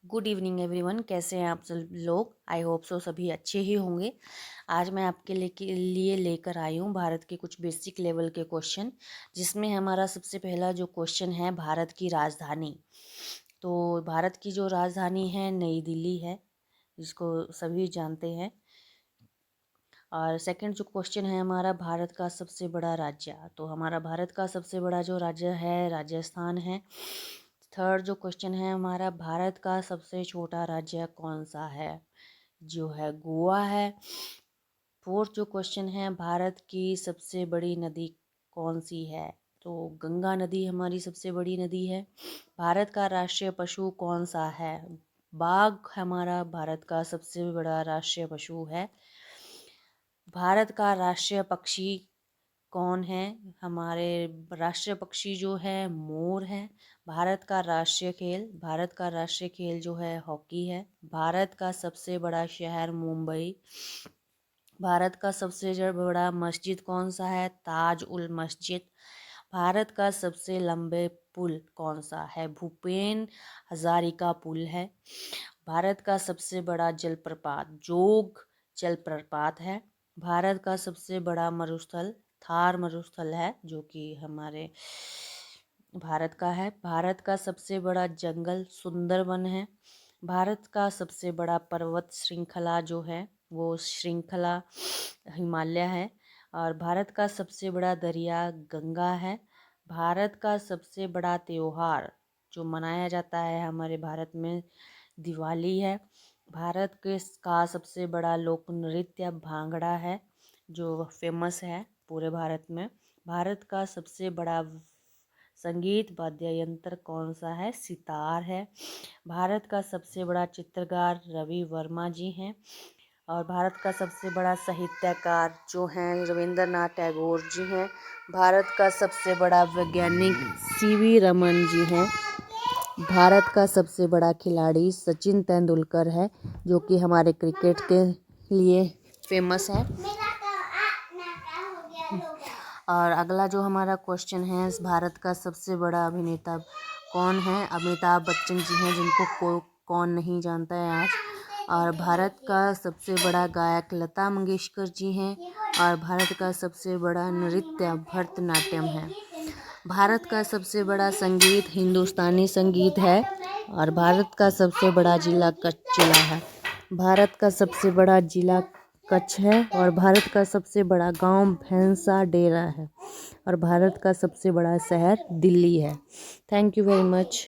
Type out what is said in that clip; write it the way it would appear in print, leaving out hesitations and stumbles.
Good evening everyone. कैसे हैं आप सब लोग? आई होप सो सभी अच्छे ही होंगे। आज मैं आपके लिए लेकर आई हूँ भारत के कुछ बेसिक लेवल के क्वेश्चन, जिसमें हमारा सबसे पहला जो क्वेश्चन है भारत की राजधानी। तो भारत की जो राजधानी है नई दिल्ली है, जिसको सभी जानते हैं। और सेकंड जो क्वेश्चन है हमारा, भारत का सबसे बड़ा राज्य। तो हमारा भारत का सबसे बड़ा जो राज्य है राजस्थान है। थर्ड जो क्वेश्चन है हमारा, भारत का सबसे छोटा राज्य कौन सा है? जो है गोवा है। फोर्थ जो क्वेश्चन है, भारत की सबसे बड़ी नदी कौन सी है? तो गंगा नदी हमारी सबसे बड़ी नदी है। भारत का राष्ट्रीय पशु कौन सा है? बाघ हमारा भारत का सबसे बड़ा राष्ट्रीय पशु है। भारत का राष्ट्रीय पक्षी कौन है? हमारे राष्ट्रीय पक्षी जो है मोर है। भारत का राष्ट्रीय खेल जो है हॉकी है। भारत का सबसे बड़ा शहर मुंबई। भारत का सबसे बड़ा मस्जिद कौन सा है? ताज उल मस्जिद। भारत का सबसे लंबे पुल कौन सा है? भूपेन हजारिका पुल है। भारत का सबसे बड़ा जलप्रपात जोग जलप्रपात है। भारत का सबसे बड़ा मरुस्थल थार मरुस्थल है, जो कि हमारे भारत का है। भारत का सबसे बड़ा जंगल सुंदरवन है। भारत का सबसे बड़ा पर्वत श्रृंखला जो है वो श्रृंखला हिमालय है। और भारत का सबसे बड़ा दरिया गंगा है। भारत का सबसे बड़ा त्योहार जो मनाया जाता है हमारे भारत में दिवाली है। भारत के का सबसे बड़ा लोक नृत्य भांगड़ा है, जो फेमस है पूरे भारत में। भारत का सबसे बड़ा संगीत वाद्य यंत्र कौन सा है? सितार है। भारत का सबसे बड़ा चित्रकार रवि वर्मा जी हैं। और भारत का सबसे बड़ा साहित्यकार जो हैं रविंद्रनाथ टैगोर जी हैं। भारत का सबसे बड़ा वैज्ञानिक सीवी रमन जी हैं। भारत का सबसे बड़ा खिलाड़ी सचिन तेंदुलकर है, जो कि हमारे क्रिकेट के लिए फेमस है। और अगला जो हमारा क्वेश्चन है, भारत का सबसे बड़ा अभिनेता कौन है? अमिताभ बच्चन जी हैं, जिनको कौन नहीं जानता है आज। और भारत का सबसे बड़ा गायक लता मंगेशकर जी हैं। और भारत का सबसे बड़ा नृत्य भरतनाट्यम है। भारत का सबसे बड़ा संगीत हिंदुस्तानी संगीत है। और भारत का सबसे बड़ा जिला कच्छ जिला है। भारत का सबसे बड़ा जिला कच्छ है। और भारत का सबसे बड़ा गांव भैंसा डेरा है। और भारत का सबसे बड़ा शहर दिल्ली है। Thank you very much.